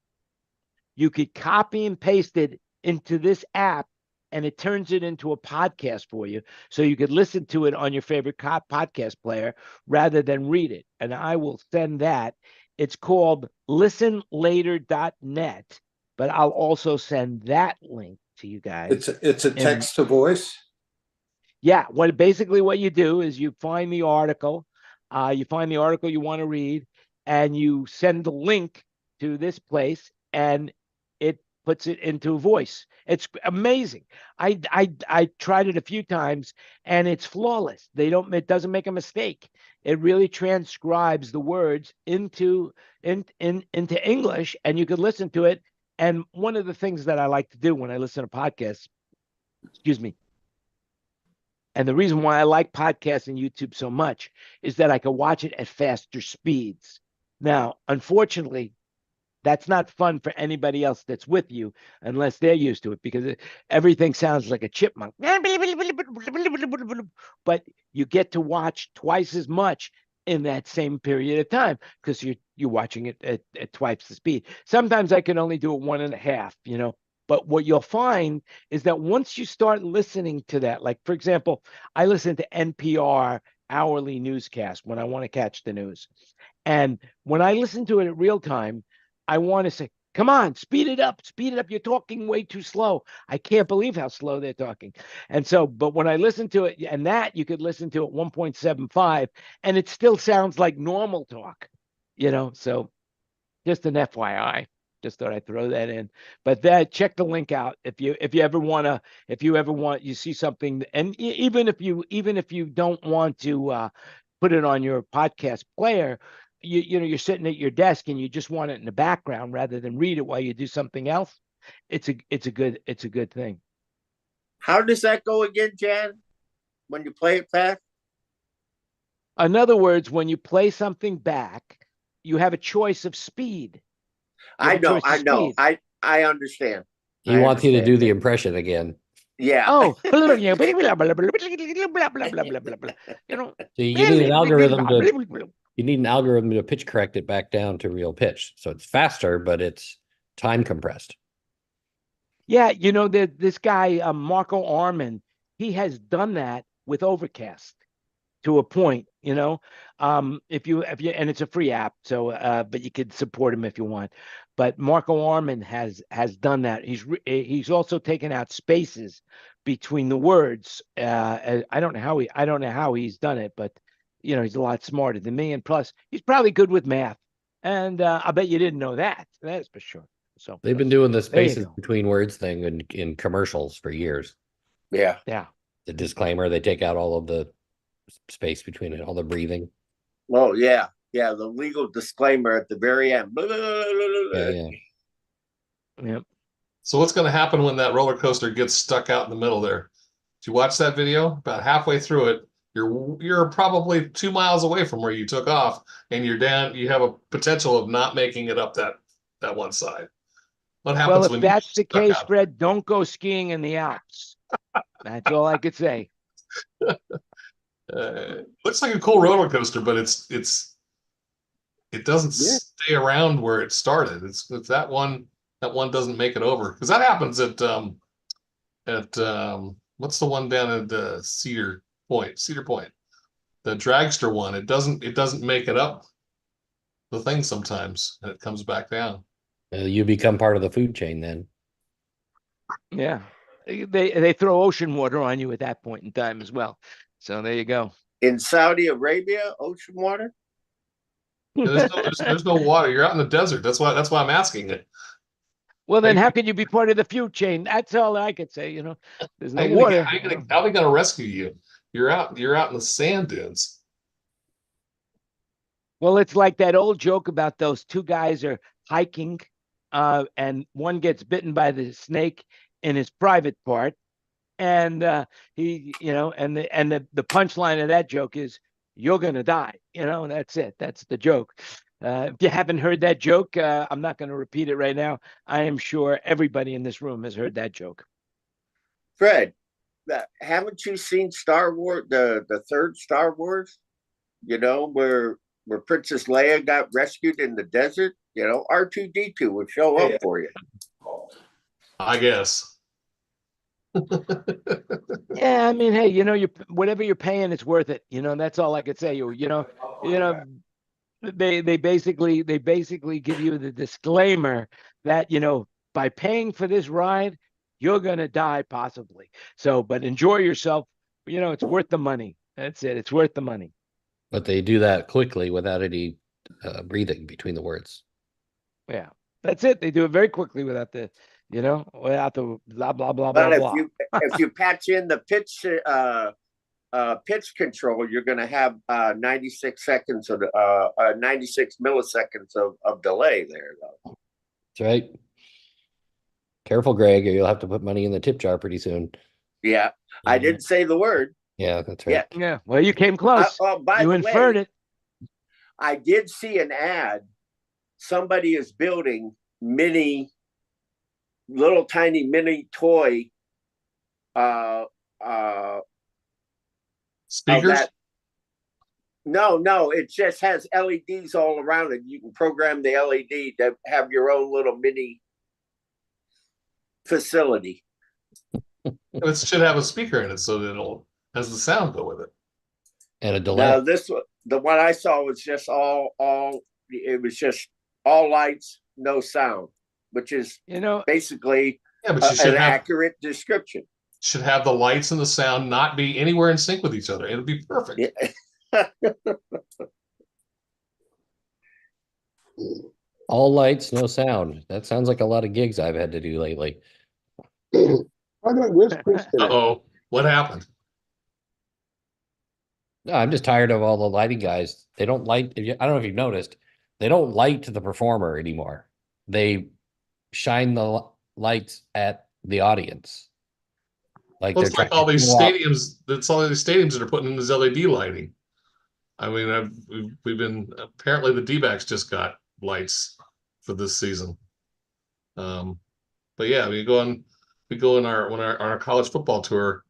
you could copy and paste it into this app, and it turns it into a podcast for you. So you could listen to it on your favorite podcast player rather than read it. And I will send that. It's called listenlater.net, but I'll also send that link to you guys. It's a text to voice. Yeah, basically what you do is you find the article you want to read, and you send the link to this place, and it puts it into a voice. It's amazing. I tried it a few times, and it's flawless. It doesn't make a mistake. It really transcribes the words into English, and you could listen to it. And one of the things that I like to do when I listen to podcasts, excuse me, and the reason why I like podcasts and YouTube so much is that I can watch it at faster speeds. Now, unfortunately, that's not fun for anybody else that's with you unless they're used to it, because everything sounds like a chipmunk. But you get to watch twice as much in that same period of time because you're watching it at twice the speed. Sometimes I can only do it 1.5, But what you'll find is that once you start listening to that, like, for example, I listen to NPR hourly newscast when I want to catch the news. And when I listen to it at real time, I want to say, come on, speed it up. You're talking way too slow. I can't believe how slow they're talking. And so, but when I listen to it, and that you could listen to at 1.75, and it still sounds like normal talk, so just an FYI. Just thought I'd throw that in. But check the link out if you ever want, you see something, and even if you don't want to put it on your podcast player, you're sitting at your desk and you just want it in the background rather than read it while you do something else. It's a good thing. How does that go again, Jan? When you play it back? In other words, when you play something back, you have a choice of speed. I know. I understand. He wants you to do the impression again. Yeah. Oh, So you need an algorithm to pitch correct it back down to real pitch. So it's faster, but it's time compressed. Yeah, this guy Marco Arman, he has done that with Overcast to a point. If you and it's a free app, so but you could support him if you want. But Marco Arman has done that. He's also taken out spaces between the words. I don't know how he's done it, but he's a lot smarter than me, and plus he's probably good with math. And I bet you didn't know that. That's for sure. So they've been doing the spaces between words thing in commercials for years. Yeah. The disclaimer, they take out all of the space between it, all the breathing. Oh yeah. The legal disclaimer at the very end. Yeah. Yep. So what's going to happen when that roller coaster gets stuck out in the middle there? Did you watch that video? About halfway through it, you're probably 2 miles away from where you took off, and you're down. You have a potential of not making it up that one side. What Well, happens if when you that's the stuck case, out? Fred, don't go skiing in the Alps. That's all I could say. Looks like a cool roller coaster, but it doesn't Yeah. stay around where it started. It's that one doesn't make it over, because that happens at what's the one down at Cedar Point, the dragster one. It doesn't make it up the thing sometimes, and it comes back down. You become part of the food chain then. Yeah. They throw ocean water on you at that point in time as well. So there you go. In Saudi Arabia, ocean water? There's no water. You're out in the desert. That's why I'm asking it. Well, then how can you be part of the food chain? That's all I could say. There's no How water. are they gonna rescue you? You're out in the sand dunes. Well, it's like that old joke about those two guys are hiking, and one gets bitten by the snake in his private part, and the punchline of that joke is, "You're gonna die." That's it. That's the joke. If you haven't heard that joke, I'm not going to repeat it right now. I am sure everybody in this room has heard that joke. Fred, haven't you seen Star Wars, the third Star Wars? Where Princess Leia got rescued in the desert? R2-D2 would show up for you. I guess. Yeah, I mean, hey, you whatever you're paying, it's worth it. That's all I could say. They basically give you the disclaimer that by paying for this ride, you're gonna die possibly. So, but enjoy yourself. It's worth the money. That's it. It's worth the money. But they do that quickly without any breathing between the words. Yeah, that's it. They do it very quickly without the blah blah blah blah But blah. if you patch in the pitch control, you're going to have 96 seconds of 96 milliseconds of delay there, though. That's right. Careful, Greg, or you'll have to put money in the tip jar pretty soon. Yeah, I didn't say the word. Yeah, that's right. Yeah. Well, you came close. By you the inferred way, it. I did see an ad. Somebody is building little tiny mini toy Speakers? No, it just has LEDs all around it. You can program the LED to have your own little mini facility. It should have a speaker in it so that it'll has the sound go with it. And a delay. Now the one I saw was just it was just all lights, no sound, which is basically but you should an have accurate description. Should have the lights and the sound not be anywhere in sync with each other. It'll be perfect. Yeah. All lights, no sound. That sounds like a lot of gigs I've had to do lately. Where's Chris today? Uh-oh. What happened? No, I'm just tired of all the lighting guys. They don't light. I don't know if you've noticed. They don't light the performer anymore. They shine the lights at the audience. Like It's like all these stadiums. That's all these stadiums that are putting in this LED lighting. I mean, we've been apparently the D-backs just got lights for this season. But yeah, we go on our college football tour.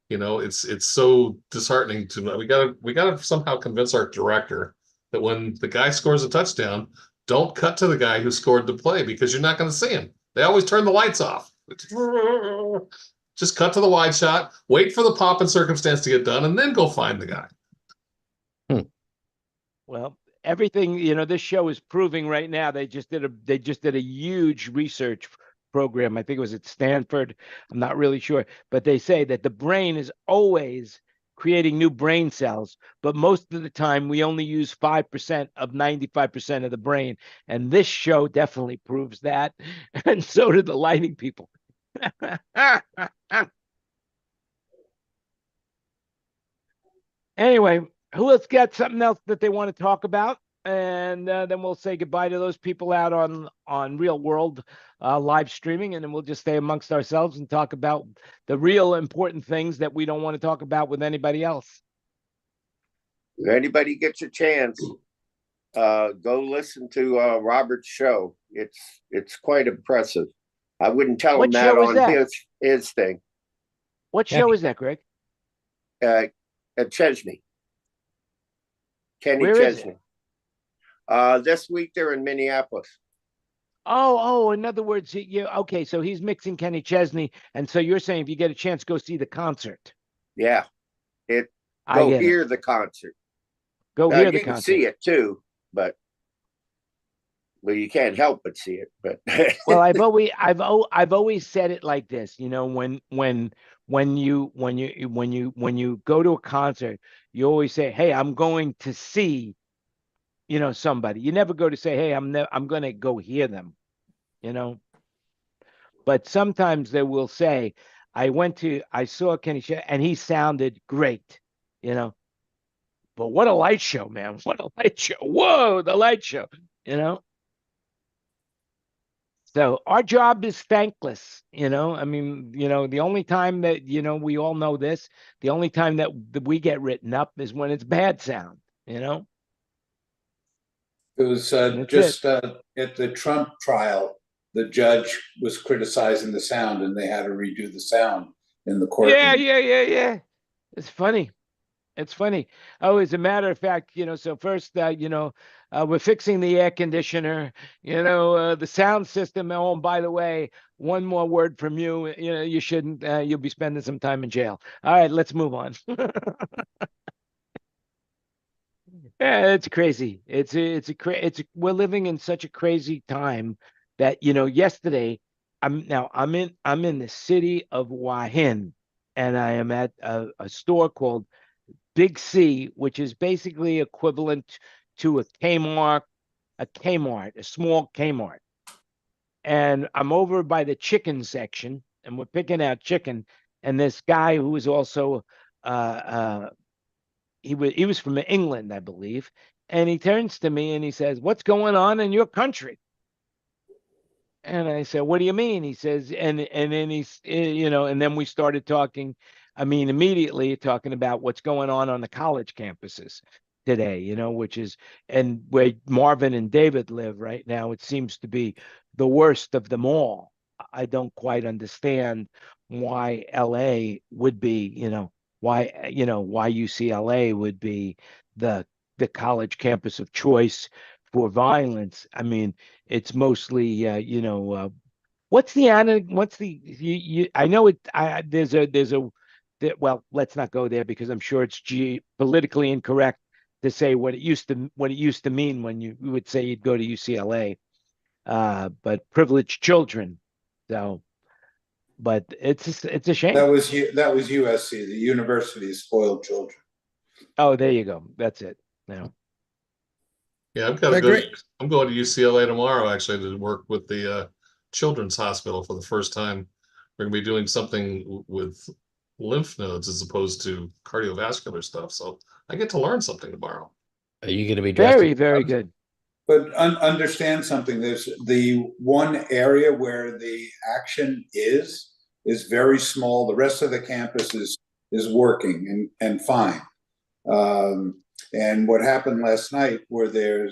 It's so disheartening to we gotta somehow convince our director that when the guy scores a touchdown, don't cut to the guy who scored the play, because you're not going to see him. They always turn the lights off. Just cut to the wide shot, wait for the pomp and circumstance to get done, and then go find the guy. Well, everything, this show is proving right now. They just did a huge research program. I think it was at Stanford. I'm not really sure, but they say that the brain is always creating new brain cells, but most of the time we only use 5% of 95% of the brain. And this show definitely proves that. And so did the lighting people. Anyway, who else got something else that they want to talk about? And then we'll say goodbye to those people out on Real World live streaming, and then we'll just stay amongst ourselves and talk about the real important things that we don't want to talk about with anybody else. If anybody gets a chance, go listen to Robert's show. It's quite impressive. I wouldn't tell him What that show is on that? his thing. What Yeah. show is that, Greg? At Chesney. Kenny Where is Chesney. This week they're in Minneapolis. Oh, in other words, okay, so he's mixing Kenny Chesney, and so you're saying if you get a chance, go see the concert. Yeah. I Go get hear it. the concert. Go hear the You can concert. see it too, but well, you can't help but see it. But Well, I've always said it like this, when you go to a concert, you always say, "Hey, I'm going to see," somebody. You never go to say, "Hey, I'm going to go hear them," But sometimes they will say, I saw Kenny and he sounded great, But what a light show, man. What a light show. Whoa, the light show, So our job is thankless, I mean, the only time that, we all know this, the only time that we get written up is when it's bad sound, It was That's just at the Trump trial, the judge was criticizing the sound and they had to redo the sound in the courtroom. Yeah. It's funny. It's funny. Oh, as a matter of fact, so first, we're fixing the air conditioner, the sound system. Oh, and by the way, one more word from you, you shouldn't, you'll be spending some time in jail. All right, let's move on. Yeah, it's crazy. We're living in such a crazy time that, yesterday I'm in the city of Wahin, and I am at a store called Big C, which is basically equivalent to a Kmart, a small Kmart. And I'm over by the chicken section, and we're picking out chicken. And this guy who was also he was from England, I believe, and he turns to me and he says, "What's going on in your country?" And I said, "What do you mean?" He says, and then and then we started talking. I mean, immediately talking about what's going on the college campuses today, which is, and where Marvin and David live right now, it seems to be the worst of them all. I don't quite understand why LA would be, why UCLA would be the college campus of choice for violence. I mean, it's mostly what's the I know it there's a well, let's not go there because I'm sure it's politically incorrect to say what it used to mean when you would say you'd go to UCLA, but privileged children. So, but it's a shame. That was USC, the University of Spoiled Children. Oh, there you go. That's it. Yeah, I'm going to UCLA tomorrow actually to work with the Children's Hospital for the first time. We're going to be doing something with lymph nodes as opposed to cardiovascular stuff. So I get to learn something tomorrow. Are you going to be dressed? Very good. But understand something. There's the one area where the action is very small. The rest of the campus is working and fine. And what happened last night were there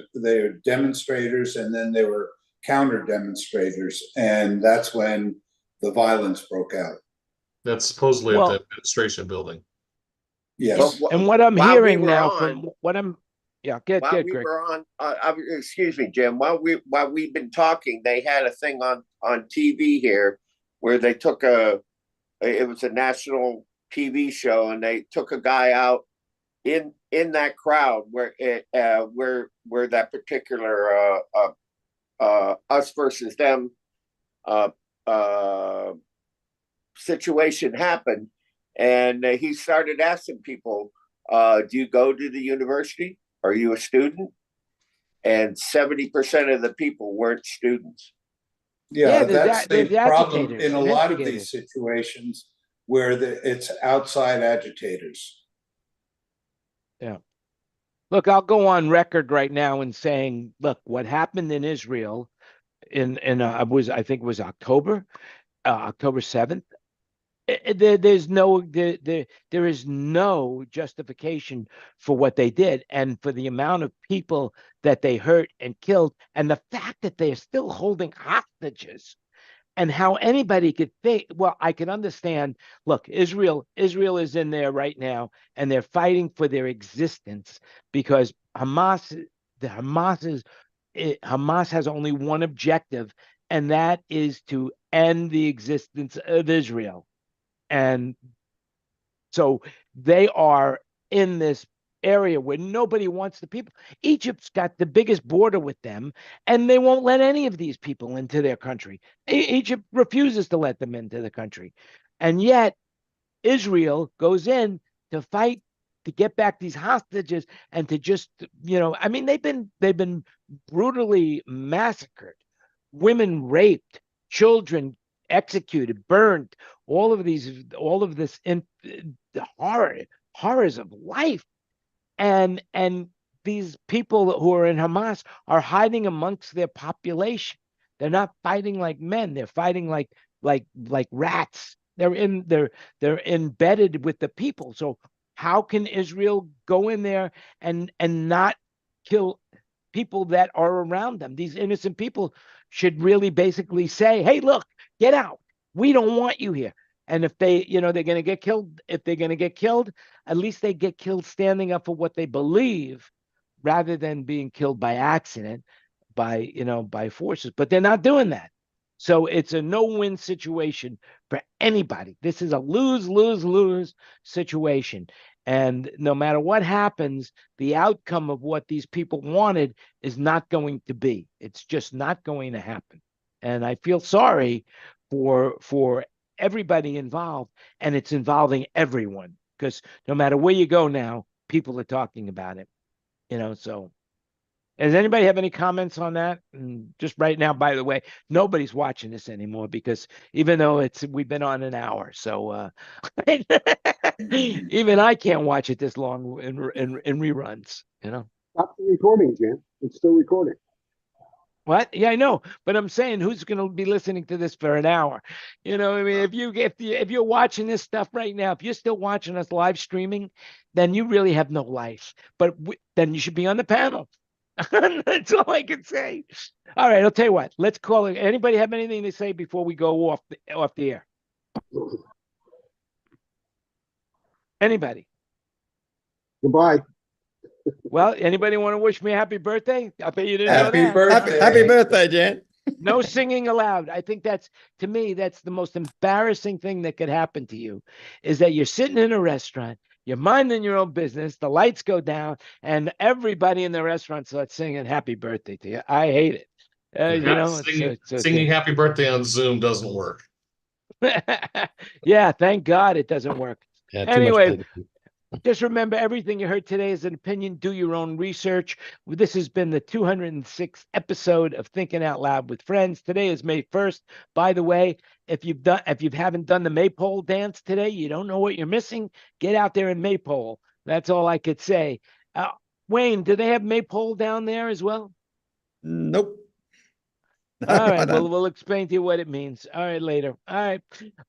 demonstrators and then there were counter demonstrators, and that's when the violence broke out. That's supposedly at the administration building. Yes. And what I'm hearing now from what I'm Greg. Were on, excuse me, Jim. While we've been talking, they had a thing on TV here where they took it was a national TV show, and they took a guy out in that crowd where that particular us versus them situation happened, and he started asking people, "Do you go to the university? Are you a student?" And 70% of the people weren't students. Yeah, that's the problem in a lot of instigators. these situations where it's outside agitators. Yeah. Look, I'll go on record right now in saying, look, what happened in Israel I think it was October 7th. There is no justification for what they did and for the amount of people that they hurt and killed, and the fact that they're still holding hostages, and how anybody could think. Well, I can understand. Look, Israel is in there right now, and they're fighting for their existence because Hamas has only one objective, and that is to end the existence of Israel. And so they are in this area where nobody wants the people. Egypt's got the biggest border with them, and they won't let any of these people into their country. Egypt refuses to let them into the country. And yet Israel goes in to fight to get back these hostages and to just, I mean, they've been brutally massacred, women raped, children executed, burned, all of this the horrors of life. And these people who are in Hamas are hiding amongst their population. They're not fighting like men. They're fighting like rats. They're embedded with the people. So how can Israel go in there and not kill people that are around them? These innocent people should really basically say, "Hey, look, get out. We don't want you here." And if they're going to get killed, if they're going to get killed, at least they get killed standing up for what they believe, rather than being killed by accident, by forces. But they're not doing that. So it's a no-win situation for anybody. This is a lose situation. And no matter what happens, the outcome of what these people wanted is not going to be. It's just not going to happen. And I feel sorry for everybody involved, and it's involving everyone, because no matter where you go now, people are talking about it. So does anybody have any comments on that? And just right now, by the way, nobody's watching this anymore, because even though we've been on an hour, so even I can't watch it this long in reruns. Stop the recording, Jan. It's still recording. What? Yeah, I know, but I'm saying, who's going to be listening to this for an hour? I mean, if you're watching this stuff right now, if you're still watching us live streaming, then you really have no life. But then you should be on the panel. That's all I can say. All right, I'll tell you what. Let's call it. Anybody have anything to say before we go off the air? Anybody? Goodbye. Well, anybody want to wish me a happy birthday? I bet you didn't Happy know that. birthday. Happy birthday, Jan. No singing allowed. I think to me, that's the most embarrassing thing that could happen to you, is that you're sitting in a restaurant, you're minding your own business, the lights go down, and everybody in the restaurant starts singing happy birthday to you. I hate it. Singing happy birthday on Zoom doesn't work. Yeah, thank God it doesn't work. Yeah, too Anyway, much. just remember, everything you heard today is an opinion. Do your own research. This has been the 206th episode of Thinking Out Loud with Friends. Today is May 1st. By the way, if you haven't done the maypole dance today, you don't know what you're missing. Get out there and maypole. That's all I could say. Wayne, do they have maypole down there as well? Nope. All right, we'll explain to you what it means. All right, later. All right.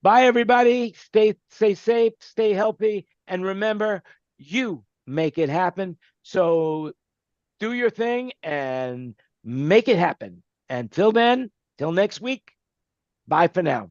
Bye, everybody. Stay safe, stay healthy, and remember, you make it happen. So do your thing and make it happen. Until then, till next week, bye for now.